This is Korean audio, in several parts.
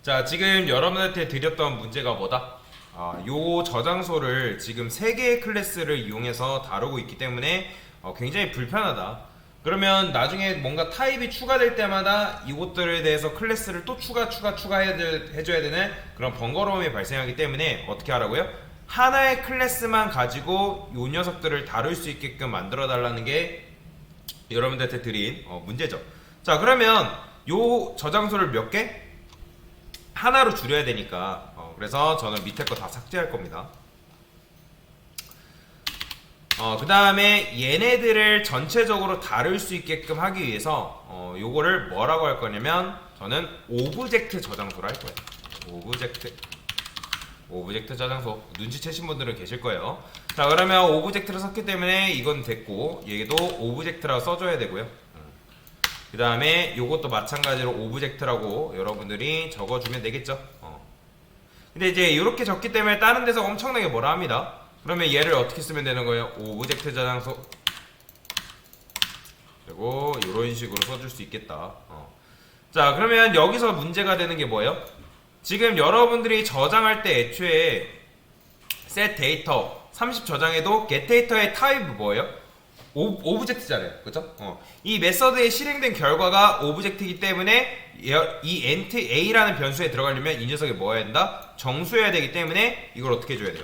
자, 지금 여러분한테 드렸던 문제가 뭐다? 요 저장소를 지금 3개의 클래스를 이용해서 다루고 있기 때문에 굉장히 불편하다. 그러면 나중에 뭔가 타입이 추가될 때마다 이것들에 대해서 클래스를 또 추가해줘야 되는 그런 번거로움이 발생하기 때문에 어떻게 하라고요? 하나의 클래스만 가지고 요 녀석들을 다룰 수 있게끔 만들어 달라는 게 여러분들한테 드린 문제죠. 자, 그러면 요 저장소를 몇 개? 하나로 줄여야 되니까 그래서 저는 밑에 거 다 삭제할 겁니다. 그 다음에 얘네들을 전체적으로 다룰 수 있게끔 하기 위해서 요거를 뭐라고 할 거냐면 저는 오브젝트 저장소로 할 거예요. 오브젝트 저장소. 눈치채신 분들은 계실 거예요. 자, 그러면 오브젝트를 썼기 때문에 이건 됐고 얘도 오브젝트라고 써줘야 되고요. 그 다음에 요것도 마찬가지로 오브젝트라고 여러분들이 적어주면 되겠죠. 근데 이제 이렇게 적기 때문에 다른 데서 엄청나게 뭐라 합니다. 그러면 얘를 어떻게 쓰면 되는 거예요? 오브젝트 저장소. 그리고 이런 식으로 써줄 수 있겠다. 자, 그러면 여기서 문제가 되는 게 뭐예요? 지금 여러분들이 저장할 때 애초에 set 데이터 30 저장해도 get 데이터의 타입이 뭐예요? 오브젝트잖아요. 그죠? 이 메서드에 실행된 결과가 오브젝트이기 때문에 이 int a라는 변수에 들어가려면 이 녀석이 뭐 해야 된다? 정수해야 되기 때문에 이걸 어떻게 해줘야 돼요?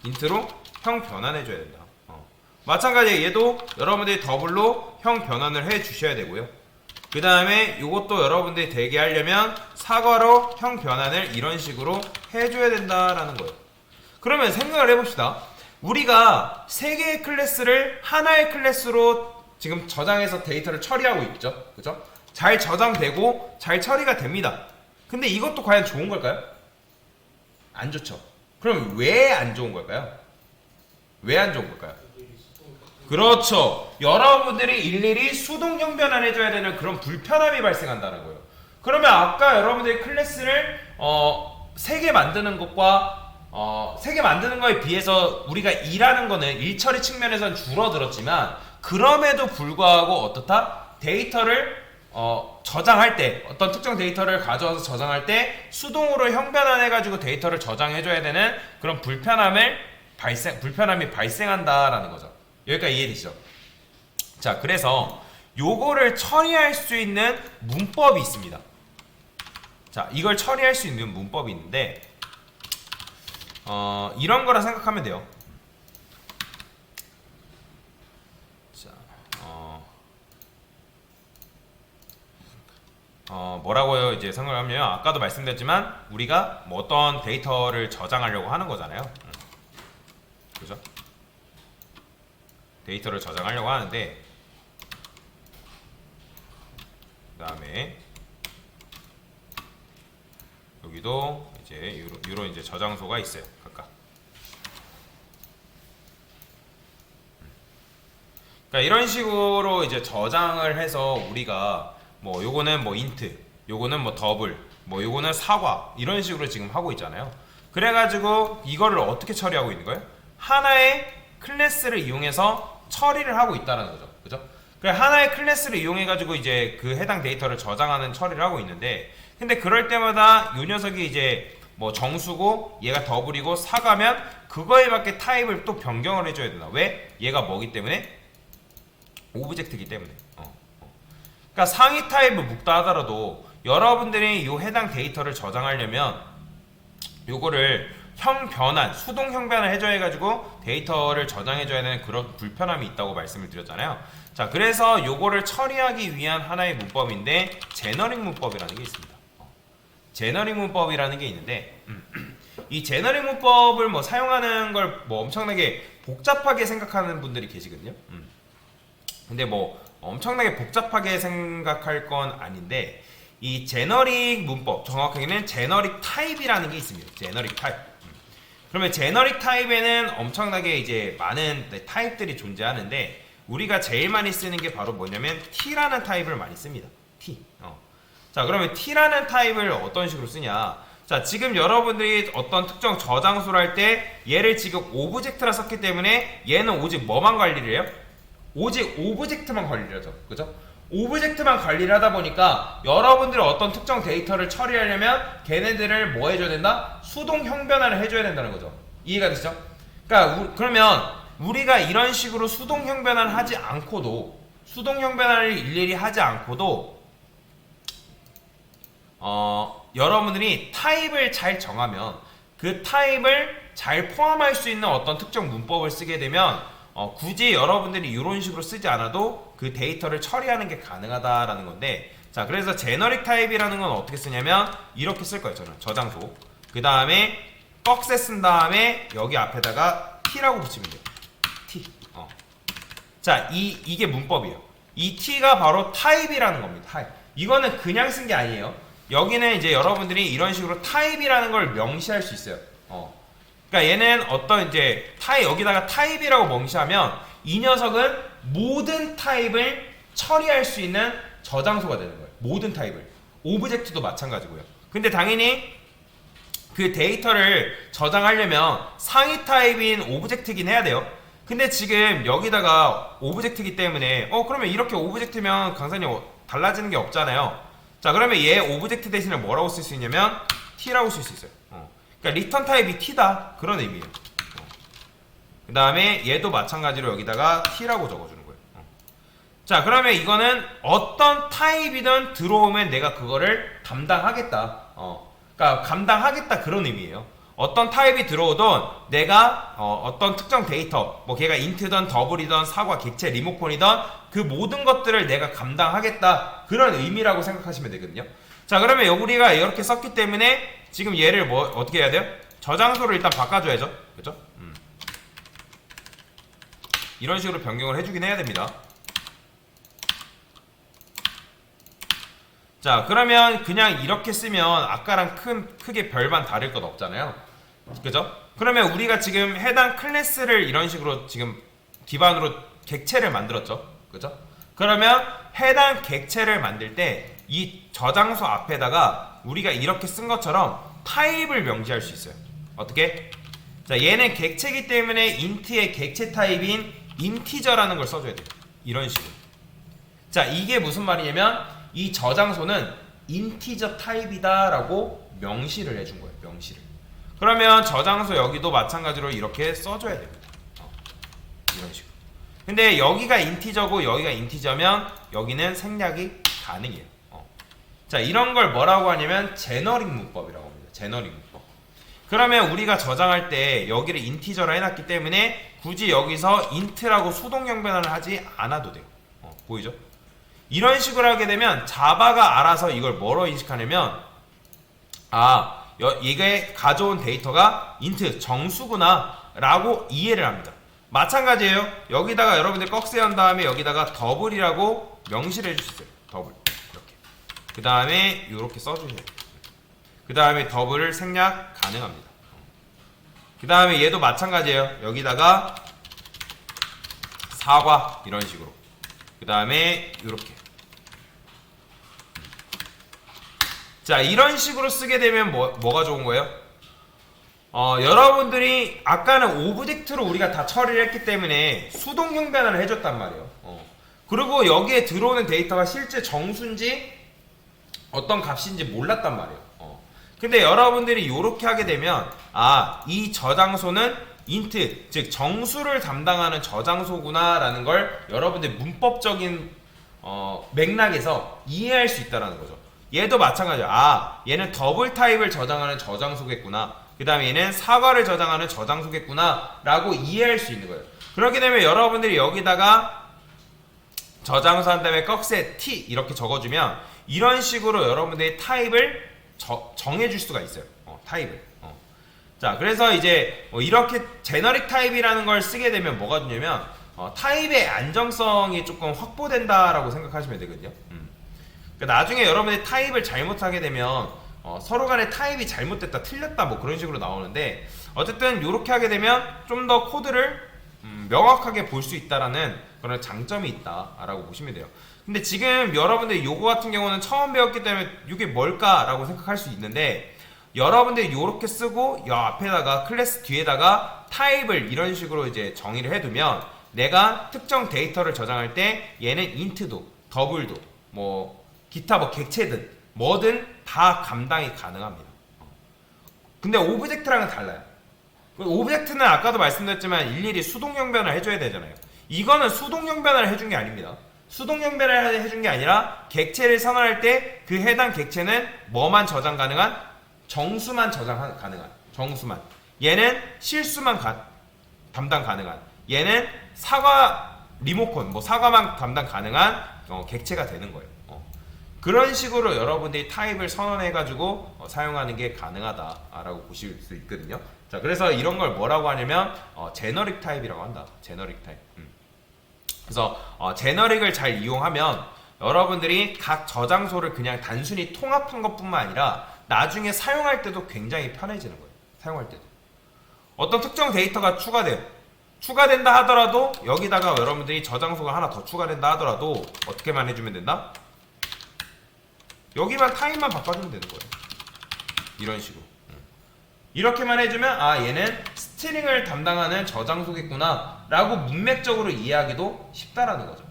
int로 형 변환해줘야 된다. 마찬가지로 얘도 여러분들이 더블로 형 변환을 해주셔야 되고요. 그 다음에 이것도 여러분들이 되게 하려면 사과로 형 변환을 이런 식으로 해줘야 된다라는 거예요. 그러면 생각을 해봅시다. 우리가 3개의 클래스를 하나의 클래스로 지금 저장해서 데이터를 처리하고 있죠. 그죠? 잘 저장되고 잘 처리가 됩니다. 근데 이것도 과연 좋은 걸까요? 안 좋죠. 그럼 왜 안 좋은 걸까요? 왜 안 좋은 걸까요? 그렇죠. 여러분들이 일일이 수동 형 변환해줘야 되는 그런 불편함이 발생한다는 거예요. 그러면 아까 여러분들이 클래스를 3개 만드는 것과 3개 만드는 거에 비해서 우리가 일하는 거는 일처리 측면에서는 줄어들었지만 그럼에도 불구하고 어떻다? 데이터를 저장할 때 어떤 특정 데이터를 가져와서 저장할 때 수동으로 형 변환해가지고 데이터를 저장해줘야 되는 그런 불편함이 발생한다라는 거죠. 여기까지 이해되시죠? 자, 그래서 요거를 처리할 수 있는 문법이 있습니다. 자, 이걸 처리할 수 있는 문법이 있는데 이런 거라 생각하면 돼요. 자, 뭐라고요? 이제 생각하면 아까도 말씀드렸지만 우리가 뭐 어떤 데이터를 저장하려고 하는 거잖아요. 그죠? 데이터를 저장하려고 하는데 그 다음에 여기도 이제 요런 이제 저장소가 있어요. 각각. 그러니까 이런 식으로 이제 저장을 해서 우리가 뭐 요거는 뭐 인트, 요거는 뭐 더블, 뭐 요거는 사과 이런 식으로 지금 하고 있잖아요. 그래가지고 이거를 어떻게 처리하고 있는 거예요? 하나의 클래스를 이용해서 처리를 하고 있다는 거죠. 그죠? 그래 하나의 클래스를 이용해가지고 이제 그 해당 데이터를 저장하는 처리를 하고 있는데 근데 그럴 때마다 요 녀석이 이제 뭐 정수고 얘가 더블이고 사과면 그거에 맞게 타입을 또 변경을 해줘야 된다. 왜? 얘가 뭐기 때문에? 오브젝트이기 때문에. 그러니까 상위 타입을 묶다 하더라도 여러분들이 요 해당 데이터를 저장하려면 요거를 형 변환, 수동 형 변환 해줘야 해가지고 데이터를 저장해줘야 되는 그런 불편함이 있다고 말씀을 드렸잖아요. 자, 그래서 요거를 처리하기 위한 하나의 문법인데 제너링 문법이라는 게 있습니다. 제너링 문법이라는 게 있는데 이 제너링 문법을 뭐 사용하는 걸 뭐 엄청나게 복잡하게 생각하는 분들이 계시거든요. 근데 뭐 엄청나게 복잡하게 생각할 건 아닌데 이 제너릭 문법, 정확하게는 제너릭 타입이라는 게 있습니다. 제너릭 타입. 그러면 제너릭 타입에는 엄청나게 이제 많은 타입들이 존재하는데 우리가 제일 많이 쓰는 게 바로 뭐냐면 T라는 타입을 많이 씁니다. T. 자, 그러면 T라는 타입을 어떤 식으로 쓰냐? 자, 지금 여러분들이 어떤 특정 저장소를 할 때 얘를 지금 오브젝트라 썼기 때문에 얘는 오직 뭐만 관리를 해요? 오직 오브젝트만 관리를 하죠. 그죠? 오브젝트만 관리를 하다 보니까 여러분들이 어떤 특정 데이터를 처리하려면 걔네들을 뭐 해줘야 된다? 수동 형변화를 해줘야 된다는 거죠. 이해가 되시죠? 그러니까 그러면 우리가 이런 식으로 수동 형변화를 하지 않고도 수동 형변화를 일일이 하지 않고도 여러분들이 타입을 잘 정하면 그 타입을 잘 포함할 수 있는 어떤 특정 문법을 쓰게 되면 굳이 여러분들이 이런 식으로 쓰지 않아도 그 데이터를 처리하는 게 가능하다라는 건데, 자, 그래서 제너릭 타입이라는 건 어떻게 쓰냐면 이렇게 쓸 거예요. 저는 저장소 그 다음에 꺽쇠 쓴 다음에 여기 앞에다가 t라고 붙이면 돼요. t. 자, 이게 문법이에요. 이 t가 바로 타입이라는 겁니다. 타입. 이거는 그냥 쓴 게 아니에요. 여기는 이제 여러분들이 이런 식으로 타입이라는 걸 명시할 수 있어요. 그러니까 얘는 어떤 이제 여기다가 타입이라고 명시하면 이 녀석은 모든 타입을 처리할 수 있는 저장소가 되는 거예요. 모든 타입을. 오브젝트도 마찬가지고요. 근데 당연히 그 데이터를 저장하려면 상위 타입인 오브젝트긴 해야 돼요. 근데 지금 여기다가 오브젝트이기 때문에 그러면 이렇게 오브젝트면 강사님 달라지는 게 없잖아요. 자, 그러면 얘 오브젝트 대신에 뭐라고 쓸 수 있냐면 t라고 쓸 수 있어요. 그러니까 리턴 타입이 t다 그런 의미예요. 그 다음에 얘도 마찬가지로 여기다가 t라고 적어주는 거예요. 자, 그러면 이거는 어떤 타입이든 들어오면 내가 그거를 감당하겠다. 그러니까 감당하겠다 그런 의미예요. 어떤 타입이 들어오든 내가 어떤 특정 데이터, 뭐 걔가 인트든 더블이든 사과, 객체, 리모컨이든 그 모든 것들을 내가 감당하겠다 그런 의미라고 생각하시면 되거든요. 자, 그러면 우리가 이렇게 썼기 때문에 지금 얘를 어떻게 해야 돼요? 저장소를 일단 바꿔줘야죠. 그렇죠? 이런 식으로 변경을 해주긴 해야 됩니다. 자, 그러면 그냥 이렇게 쓰면 아까랑 크게 별반 다를 것 없잖아요. 그죠? 그러면 우리가 지금 해당 클래스를 이런 식으로 지금 기반으로 객체를 만들었죠. 그죠? 그러면 해당 객체를 만들 때 이 저장소 앞에다가 우리가 이렇게 쓴 것처럼 타입을 명시할 수 있어요. 어떻게? 자, 얘는 객체이기 때문에 인트의 객체 타입인 인티저라는 걸 써줘야 돼요. 이런 식으로. 자, 이게 무슨 말이냐면 이 저장소는 인티저 타입이다 라고 명시를 해준 거예요. 명시를. 그러면 저장소 여기도 마찬가지로 이렇게 써줘야 됩니다. 이런 식으로. 근데 여기가 인티저고 여기가 인티저면 여기는 생략이 가능해요. 자, 이런 걸 뭐라고 하냐면 제너릭 문법이라고 합니다. 제너릭 문법. 그러면 우리가 저장할 때 여기를 인티저로 해놨기 때문에 굳이 여기서 인트라고 수동 형변화를 하지 않아도 돼요. 보이죠? 이런 식으로 하게 되면 자바가 알아서 이걸 뭐로 인식하냐면 이게 가져온 데이터가 인트 정수구나 라고 이해를 합니다. 마찬가지예요. 여기다가 여러분들 꺽쇠 한 다음에 여기다가 더블이라고 명시를 해주세요. 더블. 그 다음에 이렇게 써주세요. 그 다음에 더블을 생략 가능합니다. 그 다음에 얘도 마찬가지예요. 여기다가 사과 이런 식으로. 그 다음에 이렇게. 자, 이런 식으로 쓰게 되면 뭐가 좋은 거예요? 여러분들이 아까는 오브젝트로 우리가 다 처리를 했기 때문에 수동 형변화를 해줬단 말이에요. 그리고 여기에 들어오는 데이터가 실제 정수인지 어떤 값인지 몰랐단 말이에요. 근데 여러분들이 이렇게 하게 되면 이 저장소는 인트, 즉 정수를 담당하는 저장소구나 라는 걸 여러분들 문법적인 맥락에서 이해할 수 있다는 거죠. 얘도 마찬가지야. 얘는 더블 타입을 저장하는 저장소겠구나. 그 다음에 얘는 사과를 저장하는 저장소겠구나 라고 이해할 수 있는 거예요. 그렇게 되면 여러분들이 여기다가 저장소 한 다음에 꺽쇠 T 이렇게 적어주면 이런 식으로 여러분들이 타입을 정해줄 수가 있어요. 타입을. 자, 그래서 이제 이렇게 제너릭 타입이라는 걸 쓰게 되면 뭐가 좋냐면 타입의 안정성이 조금 확보된다라고 생각하시면 되거든요. 그러니까 나중에 여러분들이 타입을 잘못하게 되면 서로 간에 타입이 잘못됐다, 틀렸다 뭐 그런 식으로 나오는데 어쨌든 이렇게 하게 되면 좀 더 코드를 명확하게 볼 수 있다라는 그런 장점이 있다라고 보시면 돼요. 근데 지금 여러분들이 요거 같은 경우는 처음 배웠기 때문에 이게 뭘까라고 생각할 수 있는데 여러분들이 요렇게 쓰고 요 앞에다가 클래스 뒤에다가 타입을 이런 식으로 이제 정의를 해두면 내가 특정 데이터를 저장할 때 얘는 인트도 더블도 뭐 기타 뭐 객체든 뭐든 다 감당이 가능합니다. 근데 오브젝트랑은 달라요. 오브젝트는 아까도 말씀드렸지만 일일이 수동 영변을 해줘야 되잖아요. 이거는 수동 영변을 해준 게 아닙니다. 수동 영변을 해준 게 아니라 객체를 선언할 때 그 해당 객체는 뭐만 저장 가능한? 정수만 저장 가능한 정수만. 얘는 실수만 담당 가능한. 얘는 사과 리모컨 뭐 사과만 감당 가능한 객체가 되는 거예요. 그런 식으로 여러분들이 타입을 선언해가지고 사용하는 게 가능하다라고 보실 수 있거든요. 자, 그래서 이런 걸 뭐라고 하냐면 제너릭 타입이라고 한다. 제너릭 타입. 그래서 제너릭을 잘 이용하면 여러분들이 각 저장소를 그냥 단순히 통합한 것뿐만 아니라 나중에 사용할 때도 굉장히 편해지는 거예요. 사용할 때도 어떤 특정 데이터가 추가된다 하더라도 여기다가 여러분들이 저장소가 하나 더 추가된다 하더라도 어떻게만 해주면 된다? 여기만 타입만 바꿔주면 되는 거예요. 이런 식으로. 이렇게만 해주면 아 얘는 스트링을 담당하는 저장소겠구나 라고 문맥적으로 이해하기도 쉽다라는 거죠.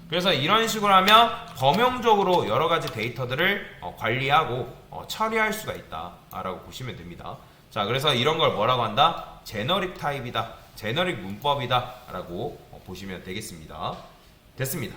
그래서 이런 식으로 하면 범용적으로 여러가지 데이터들을 관리하고 처리할 수가 있다 라고 보시면 됩니다. 자, 그래서 이런 걸 뭐라고 한다? 제너릭 타입이다, 제너릭 문법이다 라고 보시면 되겠습니다. 됐습니다.